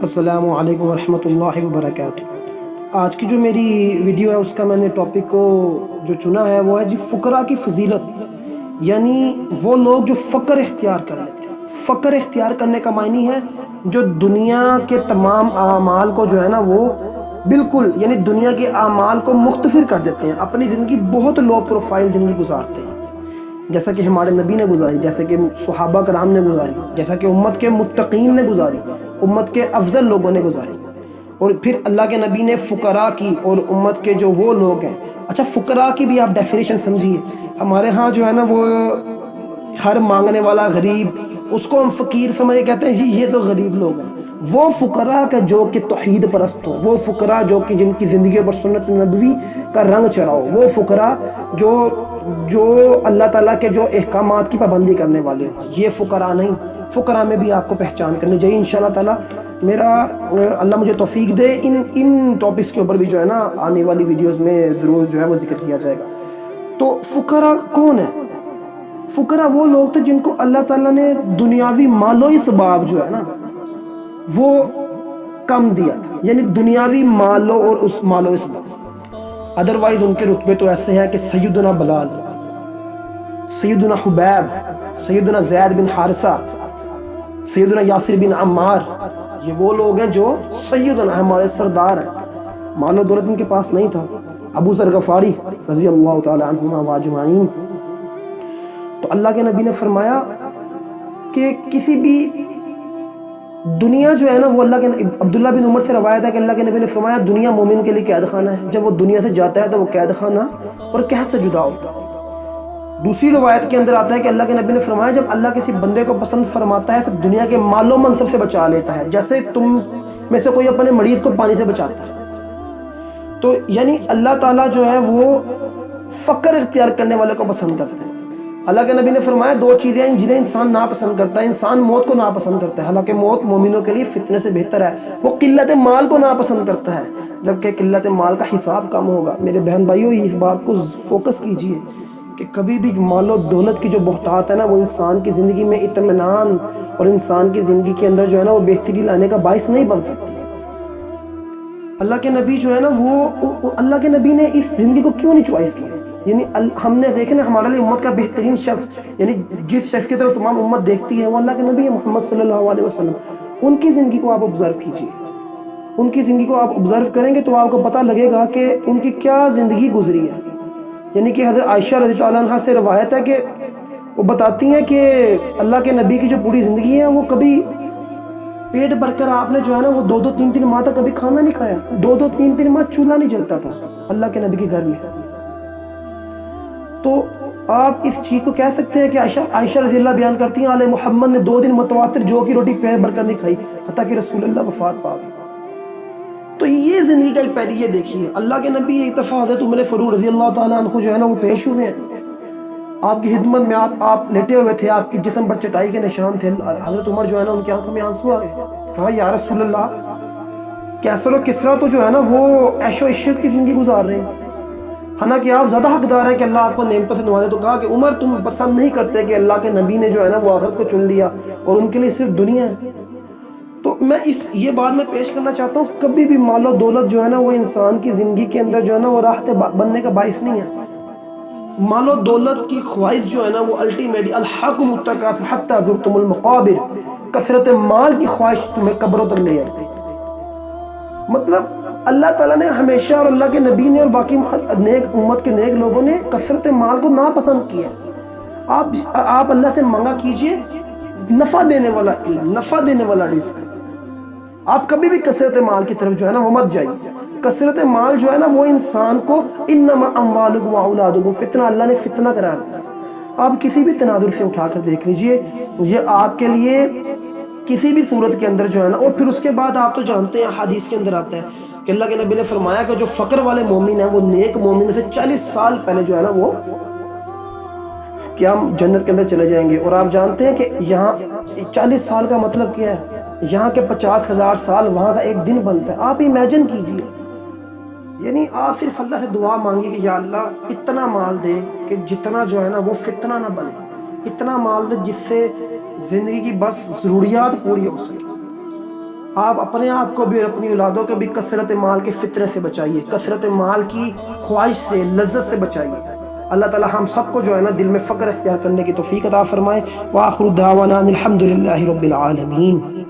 السلام علیکم ورحمۃ اللہ وبرکاتہ۔ آج کی جو میری ویڈیو ہے اس کا میں نے ٹاپک کو جو چنا ہے وہ ہے جی فقراء کی فضیلت، یعنی وہ لوگ جو فقر اختیار کر لیتے ہیں۔ فقر اختیار کرنے کا معنی ہے جو دنیا کے تمام اعمال کو جو ہے نا وہ بالکل یعنی دنیا کے اعمال کو مختصر کر دیتے ہیں، اپنی زندگی بہت لو پروفائل زندگی گزارتے ہیں، جیسا کہ ہمارے نبی نے گزاری، جیسا کہ صحابہ کرام نے گزاری، جیسا کہ امت کے متقین نے گزاری، امت کے افضل لوگوں نے گزاری۔ اور پھر اللہ کے نبی نے فقراء کی اور امت کے جو وہ لوگ ہیں، اچھا فقراء کی بھی آپ ڈیفینیشن سمجھیے۔ ہمارے ہاں جو ہے نا وہ ہر مانگنے والا غریب، اس کو ہم فقیر سمجھے کہتے ہیں جی یہ تو غریب لوگ ہیں۔ وہ فقراء کا جو کہ توحید پرست ہو، وہ فقراء جو کہ جن کی زندگی پر سنت نبوی کا رنگ چڑھا ہو، وہ فقراء جو اللہ تعالیٰ کے جو احکامات کی پابندی کرنے والے ہیں، یہ فقراء نہیں۔ فقراء میں بھی آپ کو پہچان کرنی چاہیے انشاءاللہ تعالیٰ۔ میرا اللہ مجھے توفیق دے، ان ٹاپکس کے اوپر بھی جو ہے نا آنے والی ویڈیوز میں ضرور جو ہے وہ ذکر کیا جائے گا۔ تو فقراء کون ہے؟ فقراء وہ لوگ تھے جن کو اللہ تعالیٰ نے دنیاوی مال و اسباب جو ہے نا وہ کم دیا تھا، یعنی دنیاوی مال اور اس مال و اسباب۔ ادروائز ان کے رتبے تو ایسے ہیں کہ سیدنا بلال، سیدنا حبیب، سیدنا زید بن حارثہ، سیدنا یاسر بن عمار، یہ وہ لوگ ہیں جو سیدنا ہمارے سردار ہیں۔ مال و دولت ان کے پاس نہیں تھا۔ ابو ذر غفاری رضی اللہ تعالی عنہما واجمعین، تو اللہ کے نبی نے فرمایا کہ کسی بھی دنیا جو ہے نا وہ اللہ کے عبداللہ بن عمر سے روایت ہے کہ اللہ کے نبی نے فرمایا دنیا مومن کے لیے قید خانہ ہے، جب وہ دنیا سے جاتا ہے تو وہ قید خانہ اور قحط سے جدا ہوتا ہے۔ دوسری روایت کے اندر آتا ہے کہ اللہ کے نبی نے فرمایا جب اللہ کسی بندے کو پسند فرماتا ہے صرف دنیا کے مال و منصب سے بچا لیتا ہے، جیسے تم میں سے کوئی اپنے مریض کو پانی سے بچاتا ہے۔ تو یعنی اللہ تعالیٰ جو ہے وہ فقر اختیار کرنے والے کو پسند کرتا ہے۔ اللہ کے نبی نے فرمایا دو چیزیں ہیں جنہیں انسان ناپسند کرتا ہے۔ انسان موت کو ناپسند کرتا ہے، حالانکہ موت مومنوں کے لیے فتنے سے بہتر ہے۔ وہ قلت مال کو ناپسند کرتا ہے، جبکہ قلت مال کا حساب کم ہوگا۔ میرے بہن بھائیوں اس بات کو فوکس کیجئے کہ کبھی بھی مال و دولت کی جو بہتات ہے نا وہ انسان کی زندگی میں اطمینان اور انسان کی زندگی کے اندر جو ہے نا وہ بہتری لانے کا باعث نہیں بن سکتی۔ اللہ کے نبی جو ہے نا وہ اللہ کے نبی نے اس زندگی کو کیوں نہیں چوائس کیا؟ یعنی ہم نے دیکھے نا ہمارے لیے امت کا بہترین شخص، یعنی جس شخص کی طرف تمام امت دیکھتی ہے وہ اللہ کے نبی محمد صلی اللہ علیہ وسلم۔ ان کی زندگی کو آپ آبزرو کیجئے، ان کی زندگی کو آپ آبزرو کریں گے تو آپ کو پتہ لگے گا کہ ان کی کیا زندگی گزری ہے۔ یعنی کہ حضرت عائشہ رضی اللہ عنہا سے روایت ہے کہ وہ بتاتی ہیں کہ اللہ کے نبی کی جو پوری زندگی ہے وہ کبھی پیٹ بھر کر آپ نے جو ہے نا وہ 2-3 ماہ تک کبھی کھانا نہیں کھایا، 2-3 ماہ چولہا نہیں جلتا تھا اللہ کے نبی کے گھر میں۔ تو آپ اس چیز کو کہہ سکتے ہیں کہ عائشہ رضی اللہ بیان کرتی ہیں آل محمد نے 2 دن متواتر جو کی روٹی پیٹ بھر کر نہیں کھائی حتیٰ کہ رسول اللہ وفات پا گئے۔ تو یہ زندگی کا ایک پہلی یہ دیکھیے، اللہ کے نبی ایک دفعہ حضرت عمر فاروق رضی اللہ تعالیٰ عنہ جو ہے نا وہ پیش ہوئے ہیں آپ کی خدمت میں، آپ لیٹے ہوئے تھے، آپ کی جسم پر چٹائی کے نشان تھے۔ حضرت عمر جو ہے نا ان کی آنکھوں میں آنسو آ گئے، کہا یا رسول اللہ کیسر و کسرا تو جو ہے نا وہ عیش و عشرت کی زندگی گزار رہے ہیں، حالانکہ آپ زیادہ حقدار ہیں کہ اللہ آپ کو نعمتوں سے نوازے۔ تو کہا کہ عمر تم پسند نہیں کرتے کہ اللہ کے نبی نے جو ہے نا وہ آخرت کو چن لیا اور ان کے لیے صرف دنیا ہے۔ تو میں یہ بات میں پیش کرنا چاہتا ہوں، کبھی بھی مال و دولت جو ہے نا وہ انسان کی زندگی کے اندر جو ہے نا وہ راحت بننے کا باعث نہیں ہے۔ مال و دولت کی خواہش جو ہے نا وہ الٹیمیٹلی الحاکم التکاثر حتی زرتم المقابر، کثرت مال کی خواہش تمہیں قبروں تک لے آئے۔ مطلب اللہ تعالیٰ نے ہمیشہ اور اللہ کے نبی نے اور باقی نیک امت کے نیک لوگوں نے کثرت مال کو ناپسند کیا ہے۔ آپ اللہ سے مانگا کیجئے نفع دینے والا علم، نفع دینے والا رزق۔ آپ کبھی بھی کثرت مال کی طرف جو ہے نا وہ مت جائیے۔ کثرت مال جو ہے نا وہ انسان کو انما اموالکم واولادکم فتنہ، اللہ نے فتنہ قرار دیا۔ آپ کسی بھی تناظر سے اٹھا کر دیکھ لیجئے، یہ آپ کے لیے کسی بھی صورت کے اندر جو ہے نا، اور پھر اس کے بعد آپ تو جانتے ہیں حدیث کے اندر آتا ہے کہ اللہ کے نبی نے فرمایا کہ جو فقر والے مومن ہیں وہ نیک مومن سے 40 سال پہلے جو ہے نا وہ کیا جنت کے اندر چلے جائیں گے۔ اور آپ جانتے ہیں کہ یہاں 40 سال کا مطلب کیا ہے؟ یہاں کے 50,000 سال وہاں کا ایک دن بنتا ہے۔ آپ امیجن کیجئے، یعنی آپ صرف اللہ سے دعا مانگیے کہ یا اللہ اتنا مال دے کہ جتنا جو ہے نا وہ فتنہ نہ بنے، اتنا مال دے جس سے زندگی کی بس ضروریات پوری ہو سکے۔ آپ اپنے آپ کو بھی اور اپنی اولادوں کو بھی کثرت مال کے فتنے سے بچائیے، کثرت مال کی خواہش سے، لذت سے بچائیے۔ اللہ تعالی ہم سب کو جو ہے نا دل میں فقر اختیار کرنے کی توفیق عطا فرمائے۔ وآخر دعوانا ان الحمد للہ رب العالمین۔